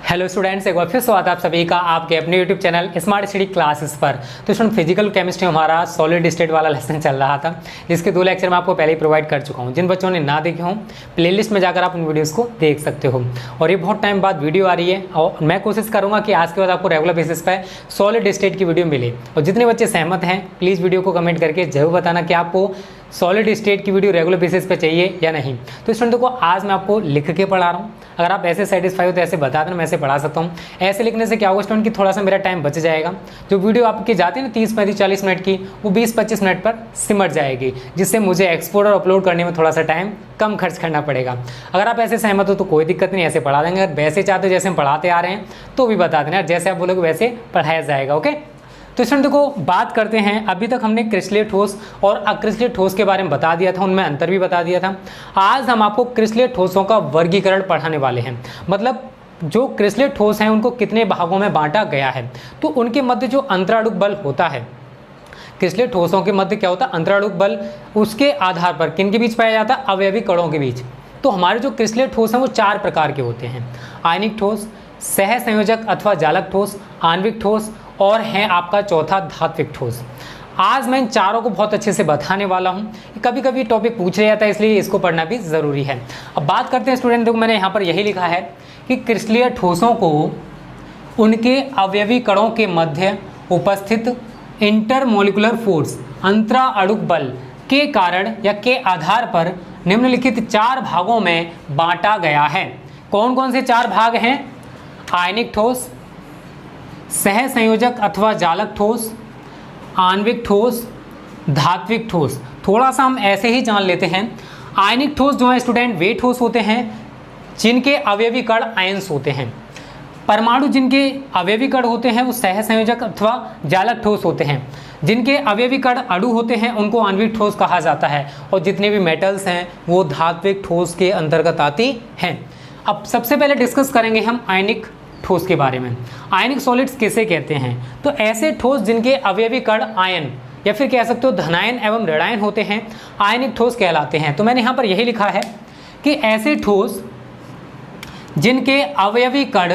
Hello students, एक बार फिर स्वागत है आप सभी का आपके अपने YouTube channel smart study classes पर। तो स्टूडेंट, फिजिकल केमिस्ट्री हमारा सॉलिड स्टेट वाला लेसन चल रहा था, जिसके 2 लेक्चर मैं आपको पहले ही प्रोवाइड कर चुका हूं। जिन बच्चों ने ना देखे हों, प्लेलिस्ट में जाकर आप उन वीडियोस को देख सकते हो। और ये बहुत टाइम बाद वीडियो आ रही है और मैं कोशिश करूँगा कि आज के बाद आपको रेगुलर बेसिस पर सॉलिड स्टेट की वीडियो मिले। और जितने बच्चे सहमत हैं, प्लीज़ वीडियो को कमेंट करके जरूर बताना कि आपको सॉलिड स्टेट की वीडियो रेगुलर बेसिस पे चाहिए या नहीं। तो स्टूडेंट को आज मैं आपको लिख के पढ़ा रहा हूँ। अगर आप ऐसे सेटिस्फाई हो तो ऐसे बता देना, मैं ऐसे पढ़ा सकता हूँ। ऐसे लिखने से क्या होगा स्टूडेंट कि थोड़ा सा मेरा टाइम बच जाएगा। जो वीडियो आपकी जाती है ना 30-40 मिनट की, वो 20-25 मिनट पर सिमट जाएगी, जिससे मुझे एक्सपोर्ट और अपलोड करने में थोड़ा सा टाइम कम खर्च करना पड़ेगा। अगर आप ऐसे सहमत हो तो कोई दिक्कत नहीं, ऐसे पढ़ा देंगे। अगर वैसे चाहते हो जैसे हम पढ़ाते आ रहे हैं तो भी बता देना, जैसे आप बोलोगे वैसे पढ़ाया जाएगा। ओके, तो स्टूडेंट देखो, बात करते हैं। अभी तक हमने क्रिस्टलीय ठोस और अक्रिस्टलीय ठोस के बारे में बता दिया था, उनमें अंतर भी बता दिया था। आज हम आपको क्रिस्टलीय ठोसों का वर्गीकरण पढ़ाने वाले हैं। मतलब जो क्रिस्टलीय ठोस हैं उनको कितने भागों में बांटा गया है, तो उनके मध्य जो अंतराणुक बल होता है, क्रिस्टलीय ठोसों के मध्य क्या होता है, अंतराणुक बल, उसके आधार पर किन के बीच पाया जाता है, अवयवी कणों के बीच। तो हमारे जो क्रिस्टलीय ठोस हैं वो 4 प्रकार के होते हैं। आयनिक ठोस, सह संयोजक अथवा जालक ठोस, आणविक ठोस और है आपका चौथा धात्विक ठोस। आज मैं इन चारों को बहुत अच्छे से बताने वाला हूँ। कभी कभी टॉपिक पूछ लिया जाता है, इसलिए इसको पढ़ना भी ज़रूरी है। अब बात करते हैं स्टूडेंट, देखो मैंने यहाँ पर यही लिखा है कि क्रिस्टलीय ठोसों को उनके अवयवी कणों के मध्य उपस्थित इंटरमोलिकुलर फोर्स, अंतराणुक बल के कारण या के आधार पर निम्नलिखित 4 भागों में बांटा गया है। कौन कौन से 4 भाग हैं? आयनिक ठोस, सह संयोजक अथवा जालक ठोस, आणविक ठोस, धात्विक ठोस। थोड़ा सा हम ऐसे ही जान लेते हैं। आयनिक ठोस जो है स्टूडेंट, वे ठोस होते हैं जिनके अवयवी कण आयंस होते हैं। परमाणु जिनके अवयवी कण होते हैं वो सह संयोजक अथवा जालक ठोस होते हैं। जिनके अवयवी कण अणु होते हैं उनको आणविक ठोस कहा जाता है। और जितने भी मेटल्स हैं वो धात्विक ठोस के अंतर्गत आती हैं। अब सबसे पहले डिस्कस करेंगे हम आयनिक ठोस के बारे में। आयनिक सॉलिड्स किसे कहते हैं? तो ऐसे ठोस जिनके अवयवी कण आयन या फिर कह सकते हो धनायन एवं ऋणायन होते हैं, आयनिक ठोस कहलाते हैं। तो मैंने यहाँ पर यही लिखा है कि ऐसे ठोस जिनके अवयवी कण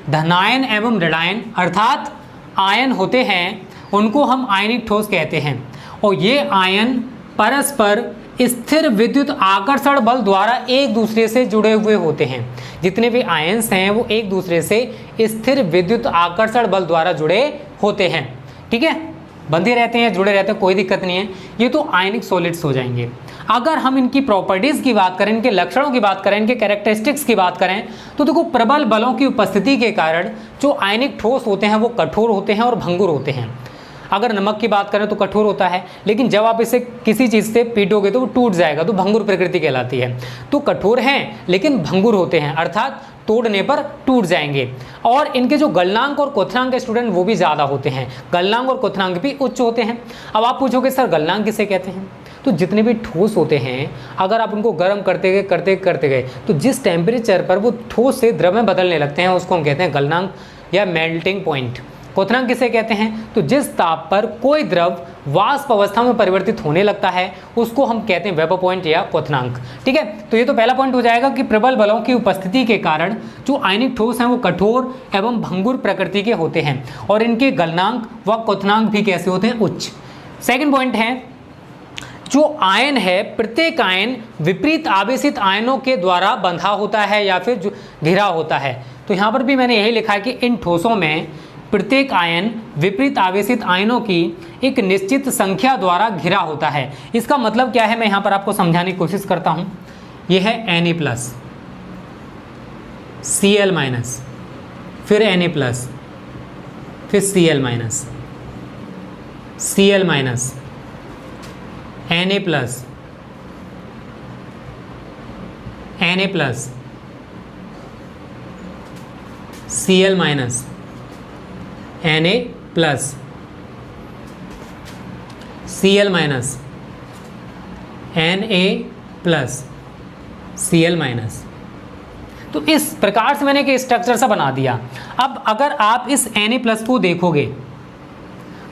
धनायन एवं ऋणायन अर्थात आयन होते हैं, उनको हम आयनिक ठोस कहते हैं। और ये आयन परस्पर स्थिर विद्युत आकर्षण बल द्वारा एक दूसरे से जुड़े हुए होते हैं। जितने भी आयन्स हैं वो एक दूसरे से स्थिर विद्युत आकर्षण बल द्वारा जुड़े होते हैं। ठीक है, बंधे रहते हैं, जुड़े रहते हैं, कोई दिक्कत नहीं है। ये तो आयनिक सॉलिड्स हो जाएंगे। अगर हम इनकी प्रॉपर्टीज़ की बात करें, इनके लक्षणों की बात करें, इनके कैरेक्टरिस्टिक्स की बात करें, तो देखो प्रबल बलों की उपस्थिति के कारण जो आयनिक ठोस होते हैं वो कठोर होते हैं और भंगुर होते हैं। अगर नमक की बात करें तो कठोर होता है, लेकिन जब आप इसे किसी चीज़ से पीटोगे तो वो टूट जाएगा, तो भंगुर प्रकृति कहलाती है। तो कठोर हैं लेकिन भंगुर होते हैं, अर्थात तोड़ने पर टूट जाएंगे। और इनके जो गलनांक और क्वथनांक स्टूडेंट वो भी ज़्यादा होते हैं, गलनांक और क्वथनांक भी उच्च होते हैं। अब आप पूछोगे सर गलनांक किसे कहते हैं? तो जितने भी ठोस होते हैं अगर आप उनको गर्म करते गए तो जिस टेम्परेचर पर वो ठोस से द्रव में बदलने लगते हैं उसको हम कहते हैं गलनांक या मेल्टिंग पॉइंट। क्वथनांक किसे कहते हैं? तो जिस ताप पर कोई द्रव वाष्प अवस्था में परिवर्तित होने लगता है उसको हम कहते हैं वेपर पॉइंट या क्वथनांक। ठीक है, तो ये तो पहला पॉइंट हो जाएगा कि प्रबल बलों की उपस्थिति के कारण जो आयनिक ठोस हैं वो कठोर एवं भंगुर प्रकृति के होते हैं और इनके गलनांक व क्वथनांक भी कैसे होते हैं? उच्च। सेकेंड पॉइंट है, जो आयन है प्रत्येक आयन विपरीत आवेशित आयनों के द्वारा बंधा होता है या फिर जो घिरा होता है। तो यहाँ पर भी मैंने यही लिखा है कि इन ठोसों में प्रत्येक आयन विपरीत आवेशित आयनों की एक निश्चित संख्या द्वारा घिरा होता है। इसका मतलब क्या है, मैं यहाँ पर आपको समझाने की कोशिश करता हूँ। यह है Na+, Cl-, फिर Na+, फिर Cl-, Cl-, Na+, Cl-, Na+, Cl-, Na+, Cl-। तो इस प्रकार से मैंने एक स्ट्रक्चर सा बना दिया। अब अगर आप इस Na+ को देखोगे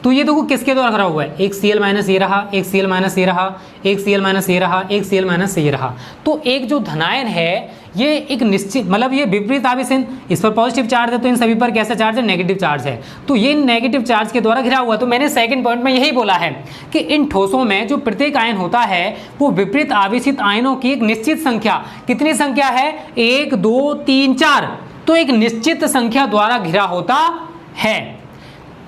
तो ये देखो किसके द्वारा भरा हुआ है, एक Cl माइनस ये रहा, एक Cl माइनस ये रहा, एक Cl माइनस ये रहा, एक Cl माइनस ये रहा। तो एक जो धनायन है ये एक निश्चित मतलब ये विपरीत आवेश है, इस पर पॉजिटिव चार्ज है तो इन सभी पर कैसा चार्ज है, नेगेटिव चार्ज है। तो ये नेगेटिव चार्ज के द्वारा घिरा हुआ। तो मैंने सेकंड पॉइंट में यही बोला है कि इन ठोसों में जो प्रत्येक आयन होता है वो विपरीत आवेशित आयनों की एक निश्चित संख्या, कितनी संख्या है, 1 2 3 4, तो एक निश्चित संख्या द्वारा घिरा होता है।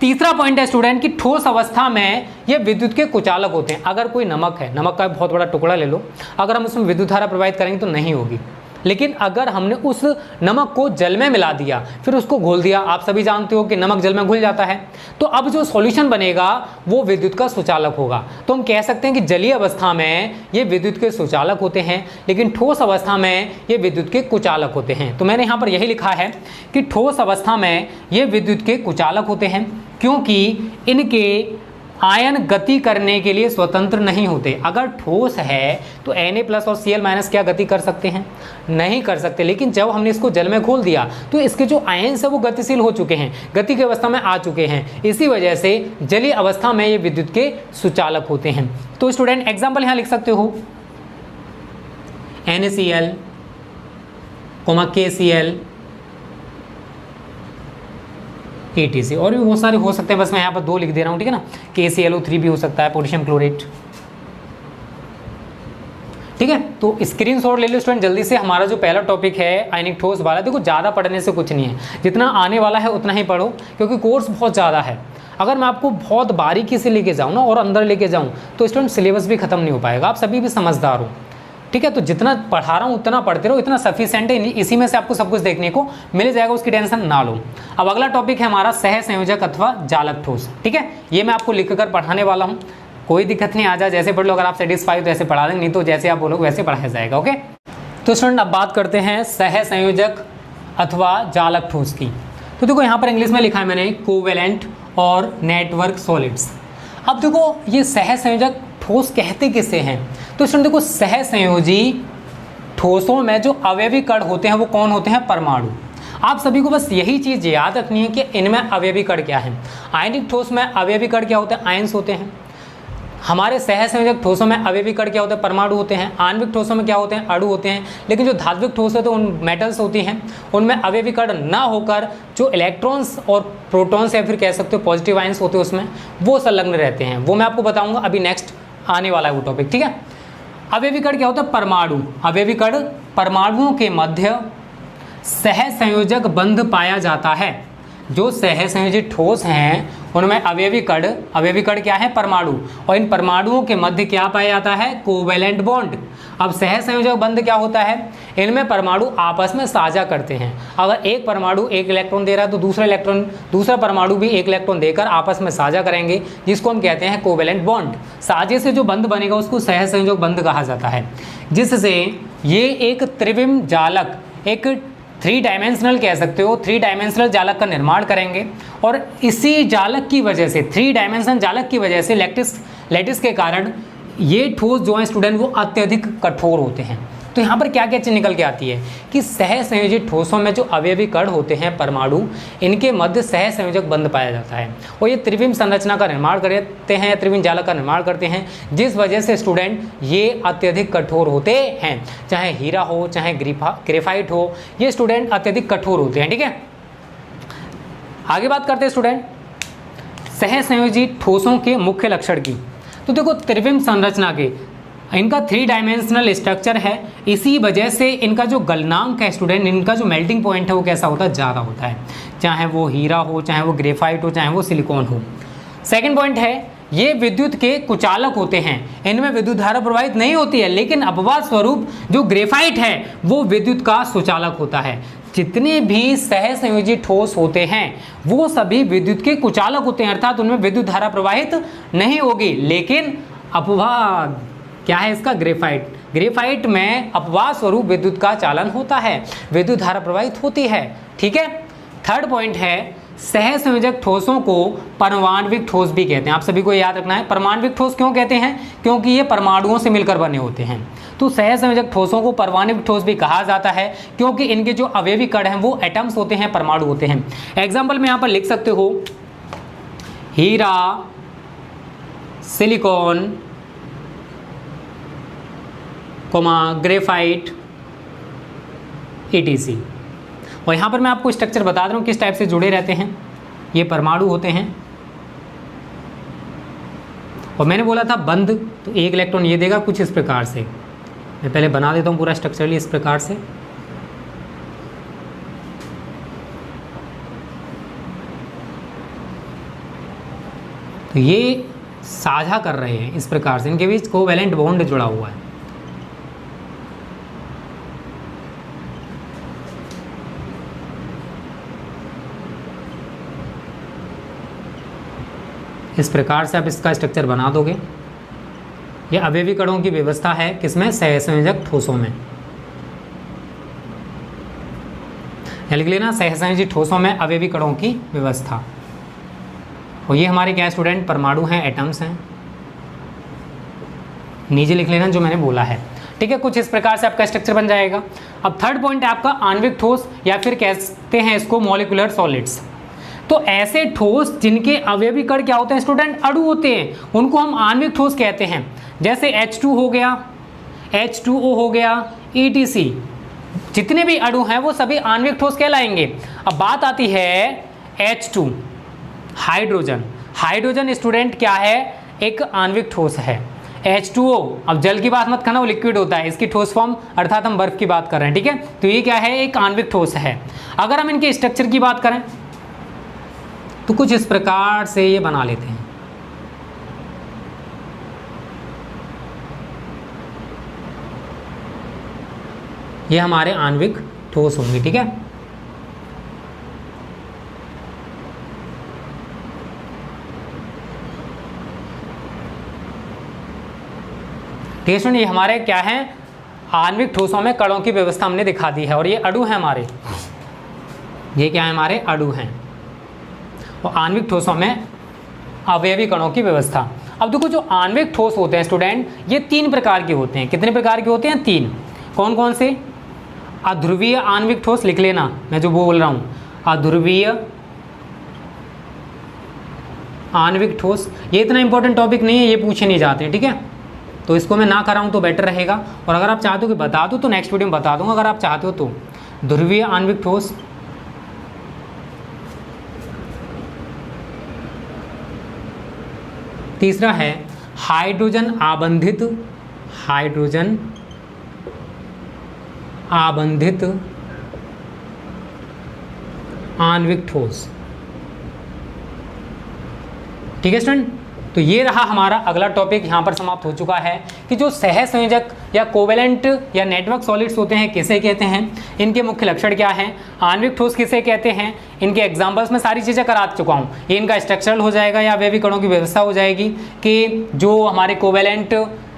तीसरा पॉइंट है स्टूडेंट कि ठोस अवस्था में ये विद्युत के कुचालक होते हैं। अगर कोई नमक है, नमक का बहुत बड़ा टुकड़ा ले लो, अगर हम उसमें विद्युत धारा प्रवाहित करेंगे तो नहीं होगी, लेकिन अगर हमने उस नमक को जल में मिला दिया, फिर उसको घोल दिया, आप सभी जानते हो कि नमक जल में घुल जाता है, तो अब जो सॉल्यूशन बनेगा वो विद्युत का सुचालक होगा। तो हम कह सकते हैं कि जलीय अवस्था में ये विद्युत के सुचालक होते हैं, लेकिन ठोस अवस्था में ये विद्युत के कुचालक होते हैं। तो मैंने यहाँ पर यही लिखा है कि ठोस अवस्था में ये विद्युत के कुचालक होते हैं, क्योंकि इनके आयन गति करने के लिए स्वतंत्र नहीं होते। अगर ठोस है तो Na+ और Cl- क्या गति कर सकते हैं, नहीं कर सकते, लेकिन जब हमने इसको जल में घोल दिया तो इसके जो आयन है वो गतिशील हो चुके हैं, गति की अवस्था में आ चुके हैं। इसी वजह से जलीय अवस्था में ये विद्युत के सुचालक होते हैं। तो स्टूडेंट एग्जाम्पल यहाँ लिख सकते हो, NaCl, KCl, ATC, और भी बहुत सारे हो सकते हैं, बस मैं यहाँ पर 2 लिख दे रहा हूँ, ठीक है ना। KClO3 भी हो सकता है, पोटेशियम क्लोरेट, ठीक है। तो स्क्रीनशॉट ले लो स्टूडेंट जल्दी से। हमारा जो पहला टॉपिक है आयनिक ठोस वाला, देखो ज़्यादा पढ़ने से कुछ नहीं है, जितना आने वाला है उतना ही पढ़ो, क्योंकि कोर्स बहुत ज़्यादा है। अगर मैं आपको बहुत बारीकी से लेके जाऊँ ना और अंदर लेके जाऊँ तो स्टूडेंट सिलेबस भी खत्म नहीं हो पाएगा। आप सभी भी समझदार हो, ठीक है। तो जितना पढ़ा रहा हूँ उतना पढ़ते रहो, इतना सफिशिएंट है, इसी में से आपको सब कुछ देखने को मिल जाएगा, उसकी टेंशन ना लो। अब अगला टॉपिक है हमारा सहसंयोजक अथवा जालक ठोस, ठीक है। ये मैं आपको लिख कर पढ़ाने वाला हूँ, कोई दिक्कत नहीं, आ जाए जैसे पढ़ लो। अगर आप सेटिस्फाई तो ऐसे पढ़ा देंगे, नहीं तो जैसे आप बोलोगे वैसे पढ़ाया जाएगा, ओके। तो स्टूडेंट अब बात करते हैं सहसंयोजक अथवा जालक ठोस की। तो देखो यहाँ पर इंग्लिश में लिखा है मैंने कोवेलेंट और नेटवर्क सॉलिड्स। अब देखो ये सहसंयोजक ठोस कहते किसे हैं, तो स्टूडेंट देखो सहसंयोजी ठोसों में जो अवयवी कण होते हैं वो कौन होते हैं, परमाणु। आप सभी को बस यही चीज़ याद रखनी है कि इनमें अवयवी कण क्या है। आयनिक ठोस में अवयवी कण क्या होते हैं, आयंस होते हैं। हमारे सहसंयोजक ठोसों में अवयवी कण क्या होते हैं, परमाणु होते हैं। आणविक ठोसों में क्या होते हैं, अणु होते हैं। लेकिन जो धात्विक ठोस होते हैं उन मेटल्स होती हैं, उनमें अवयवी कण ना होकर जो इलेक्ट्रॉन्स और प्रोटॉन्स या फिर कह सकते हो पॉजिटिव आयंस होते हैं उसमें वो संलग्न रहते हैं। वो मैं आपको बताऊंगा अभी, नेक्स्ट आने वाला है वो टॉपिक, ठीक है। अवयवी कण क्या होता है, परमाणु। अवयवी कण परमाणुओं के मध्य सहसंयोजक बंध पाया जाता है। जो सहसंयोजी ठोस हैं उनमें अवयवी कण क्या है, परमाणु, और इन परमाणुओं के मध्य क्या पाया जाता है, कोवेलेंट बॉन्ड। अब सहसंयोजक बंध क्या होता है, इनमें परमाणु आपस में साझा करते हैं। अगर एक परमाणु 1 इलेक्ट्रॉन दे रहा है तो दूसरा परमाणु भी 1 इलेक्ट्रॉन देकर आपस में साझा करेंगे, जिसको हम कहते हैं कोवेलेंट बॉन्ड। साझे से जो बंध बनेगा उसको सहसंयोजक बंध कहा जाता है, जिससे ये एक त्रिविम जालक, एक 3 डायमेंशनल कह सकते हो, 3 डायमेंशनल जालक का निर्माण करेंगे। और इसी जालक की वजह से, 3 डायमेंशनल जालक की वजह से लैटिस के कारण ये ठोस जो है स्टूडेंट वो अत्यधिक कठोर होते हैं। तो यहाँ पर क्या क्या चीज़ निकल के आती है कि सहसंयोजी ठोसों में जो अवयवी कण होते हैं परमाणु, इनके मध्य सहसंयोजक बंध पाया जाता है और ये त्रिविम संरचना का निर्माण करते हैं, त्रिविम जालक का निर्माण करते हैं, जिस वजह से स्टूडेंट ये अत्यधिक कठोर होते हैं। चाहे हीरा हो, चाहे ग्रेफाइट हो, ये स्टूडेंट अत्यधिक कठोर होते हैं, ठीक है। आगे बात करते हैं स्टूडेंट सहसंयोजी ठोसों के मुख्य लक्षण की। तो देखो त्रिविम संरचना के इनका 3 डायमेंशनल स्ट्रक्चर है, इसी वजह से इनका जो गलनांक है स्टूडेंट, इनका जो मेल्टिंग पॉइंट है वो कैसा होता है, ज़्यादा होता है। चाहे वो हीरा हो, चाहे वो ग्रेफाइट हो, चाहे वो सिलिकॉन हो। सेकंड पॉइंट है ये विद्युत के कुचालक होते हैं, इनमें विद्युत धारा प्रवाहित नहीं होती है, लेकिन अपवाद स्वरूप जो ग्रेफाइट है वो विद्युत का सुचालक होता है। जितने भी सहसंयोजी ठोस होते हैं वो सभी विद्युत के कुचालक होते हैं, अर्थात उनमें विद्युत धारा प्रवाहित नहीं होगी। लेकिन अपवाद क्या है इसका, ग्रेफाइट में अपवाद स्वरूप विद्युत का चालन होता है, विद्युत धारा प्रवाहित होती है, ठीक है। थर्ड पॉइंट है सहसंयोजक ठोसों को परमाण्विक ठोस भी कहते हैं। आप सभी को याद रखना है, परमाण्विक ठोस क्यों कहते हैं, क्योंकि ये परमाणुओं से मिलकर बने होते हैं। तो सहसंयोजक ठोसों को परमाण्विक ठोस भी कहा जाता है, क्योंकि इनके जो अवयवी कण हैं वो एटम्स होते हैं, परमाणु होते हैं। एग्जाम्पल में यहाँ पर लिख सकते हो हीरा, सिलिकॉन, ग्रेफाइट, ETC। और यहाँ पर मैं आपको स्ट्रक्चर बता रहा हूँ किस टाइप से जुड़े रहते हैं। ये परमाणु होते हैं, और मैंने बोला था बंद, तो एक इलेक्ट्रॉन ये देगा कुछ इस प्रकार से। मैं पहले बना देता हूँ पूरा स्ट्रक्चरली इस प्रकार से। तो ये साझा कर रहे हैं इस प्रकार से, इनके बीच कोवैलेंट बॉन्ड जुड़ा हुआ है। इस प्रकार से आप इसका स्ट्रक्चर बना दोगे। ये अवयवी कणों की व्यवस्था है किसमें? सहसंयोजक ठोसों में। लिख लेना, सहसंयोजी ठोसों में अवयवी कणों की व्यवस्था। और ये हमारे क्या स्टूडेंट? परमाणु हैं, एटम्स हैं। नीचे लिख लेना जो मैंने बोला है, ठीक है। कुछ इस प्रकार से आपका स्ट्रक्चर बन जाएगा। अब थर्ड पॉइंट है आपका आणविक ठोस, या फिर कहते हैं इसको मॉलिक्यूलर सॉलिड्स। तो ऐसे ठोस जिनके अवयवी कण क्या होते हैं स्टूडेंट? अणु होते हैं, उनको हम आणविक ठोस कहते हैं। जैसे H2 हो गया, H2O हो गया, ETC, जितने भी अणु हैं वो सभी आणविक ठोस कहलाएंगे। अब बात आती है H2, हाइड्रोजन। हाइड्रोजन स्टूडेंट क्या है? एक आणविक ठोस है। H2O, अब जल की बात मत करना, वो लिक्विड होता है। इसकी ठोस फॉर्म अर्थात हम बर्फ की बात कर रहे हैं, ठीक है। तो ये क्या है? एक आणविक ठोस है। अगर हम इनके स्ट्रक्चर की बात करें तो कुछ इस प्रकार से ये बना लेते हैं। ये हमारे आणविक ठोस होंगे, ठीक है। ये हमारे क्या है? आणविक ठोसों में कणों की व्यवस्था हमने दिखा दी है। और ये अणु हैं हमारे, ये क्या है? हमारे अणु हैं। और आणविक ठोसों में अवयवी कणों की व्यवस्था। अब देखो, जो आणविक ठोस होते हैं स्टूडेंट, ये 3 प्रकार के होते हैं। कितने प्रकार के होते हैं? 3। कौन कौन से? अध्रुवीय आणविक ठोस, लिख लेना मैं जो बोल रहा हूँ, अध्रुवीय आणविक ठोस। ये इतना इंपॉर्टेंट टॉपिक नहीं है, ये पूछे नहीं जाते, ठीक है। तो इसको मैं ना कराऊँ तो बेटर रहेगा। और अगर आप चाहते हो कि बता दूँ तो नेक्स्ट वीडियो में बता दूँगा, अगर आप चाहते हो तो। ध्रुवीय आणविक ठोस, तीसरा है हाइड्रोजन आबंधित, हाइड्रोजन आबंधित आणविक ठोस, ठीक है स्टूडेंट। तो ये रहा हमारा अगला टॉपिक, यहाँ पर समाप्त हो चुका है कि जो सहसंयोजक या कोवेलेंट या नेटवर्क सॉलिड्स होते हैं किसे कहते हैं, इनके मुख्य लक्षण क्या हैं, आणविक ठोस किसे कहते हैं, इनके एग्जांपल्स में सारी चीज़ें करा चुका हूँ। ये इनका स्ट्रक्चरल हो जाएगा या अवयवी कणों की व्यवस्था हो जाएगी कि जो हमारे कोवेलेंट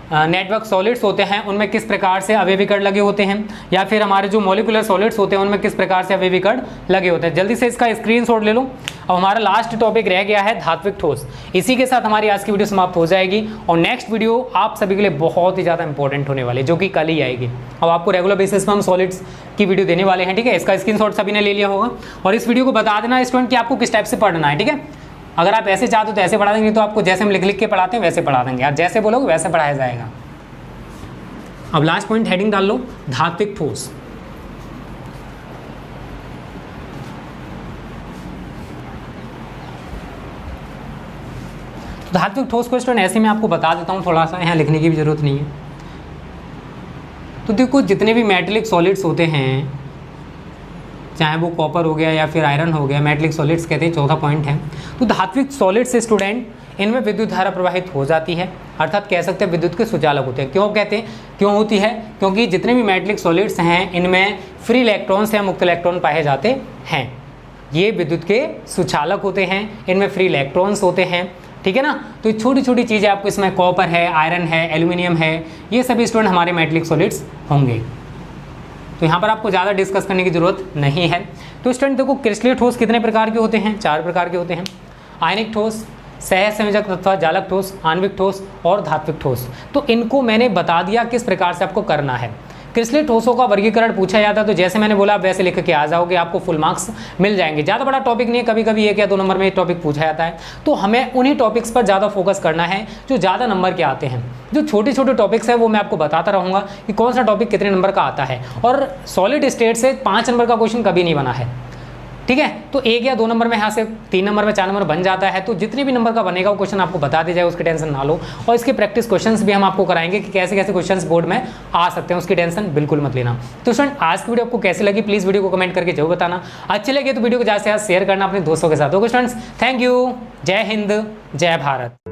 नेटवर्क सॉलिड्स होते हैं उनमें किस प्रकार से अवयवी कण लगे होते हैं, या फिर हमारे जो मॉलिक्यूलर सॉलिड्स होते हैं उनमें किस प्रकार से अवयवी कण लगे होते हैं। जल्दी से इसका स्क्रीनशॉट ले लो। अब हमारा लास्ट टॉपिक रह गया है धात्विक ठोस। इसी के साथ हमारी आज की वीडियो समाप्त हो जाएगी और नेक्स्ट वीडियो आप सभी के लिए बहुत ही ज़्यादा इंपॉर्टेंट होने वाली है, जो कि कल ही आएगी। अब आपको रेगुलर बेसिस पर हम सॉलिड्स की वीडियो देने वाले हैं, ठीक है। इसका स्क्रीनशॉट सभी ने ले लिया होगा और इस वीडियो को बता देना स्टूडेंट कि आपको किस टाइप से पढ़ना है, ठीक है। अगर आप ऐसे चाहते हो तो ऐसे पढ़ा देंगे, तो आपको जैसे हम लिख के पढ़ाते हैं वैसे पढ़ा देंगे, आप जैसे बोलोगे वैसे पढ़ाया जाएगा। अब लास्ट पॉइंट हेडिंग डाल लो, धात्विक ठोस। धात्विक ठोस को स्टूडेंट ऐसे मैं आपको बता देता हूँ, थोड़ा सा यहाँ लिखने की भी जरूरत नहीं है। तो देखो, जितने भी मेटेलिक सॉलिड्स होते हैं, चाहे वो कॉपर हो गया या फिर आयरन हो गया, मेटेलिक सॉलिड्स कहते हैं, चौथा पॉइंट है। तो धात्विक सॉलिड से स्टूडेंट इनमें विद्युत धारा प्रवाहित हो जाती है, अर्थात कह सकते हैं विद्युत के सुचालक होते हैं। क्यों कहते हैं, क्यों होती है? क्योंकि जितने भी मेटेलिक सॉलिड्स हैं इनमें फ्री इलेक्ट्रॉन्स या मुक्त इलेक्ट्रॉन पाए जाते हैं। ये विद्युत के सुचालक होते हैं, इनमें फ्री इलेक्ट्रॉन्स होते हैं, ठीक है ना। तो छोटी छोटी चीज़ें आपको इसमें कॉपर है, आयरन है, एल्यूमिनियम है, ये सभी स्टूडेंट हमारे मेटेलिक सॉलिड्स होंगे। तो यहाँ पर आपको ज़्यादा डिस्कस करने की जरूरत नहीं है। तो स्टूडेंट देखो, क्रिस्टलीय ठोस कितने प्रकार के होते हैं? 4 प्रकार के होते हैं। आयनिक ठोस, सहसंयोजक तथा जालक ठोस, आणविक ठोस और धात्विक ठोस। तो इनको मैंने बता दिया किस प्रकार से आपको करना है। क्रिस्टलीय ठोसों का वर्गीकरण पूछा जाता है तो जैसे मैंने बोला आप वैसे लिख के आ जाओगे, आपको फुल मार्क्स मिल जाएंगे। ज़्यादा बड़ा टॉपिक नहीं है, कभी कभी 1 या 2 नंबर में टॉपिक पूछा जाता है, तो हमें उन्हीं टॉपिक्स पर ज़्यादा फोकस करना है जो ज़्यादा नंबर के आते हैं। जो छोटे छोटे टॉपिक्स है वो मैं आपको बताता रहूँगा कि कौन सा टॉपिक कितने नंबर का आता है, और सॉलिड स्टेट से 5 नंबर का क्वेश्चन कभी नहीं बना है, ठीक है। तो 1 या 2 नंबर में यहाँ से 3 नंबर में 4 नंबर बन जाता है, तो जितने भी नंबर का बनेगा वो क्वेश्चन आपको बता दिया जाए, उसकी टेंशन ना लो। और इसके प्रैक्टिस क्वेश्चंस भी हम आपको कराएंगे कि कैसे कैसे क्वेश्चंस बोर्ड में आ सकते हैं, उसकी टेंशन बिल्कुल मत लेना। तो स्टूडेंट आज की वीडियो आपको कैसी लगी प्लीज़ वीडियो को कमेंट करके जरूर बताना। अच्छी लगी तो वीडियो को ज़्यादा से ज़्यादा शेयर करना अपने दोस्तों के साथ। ओके स्टूडेंट्स, थैंक यू, जय हिंद, जय भारत।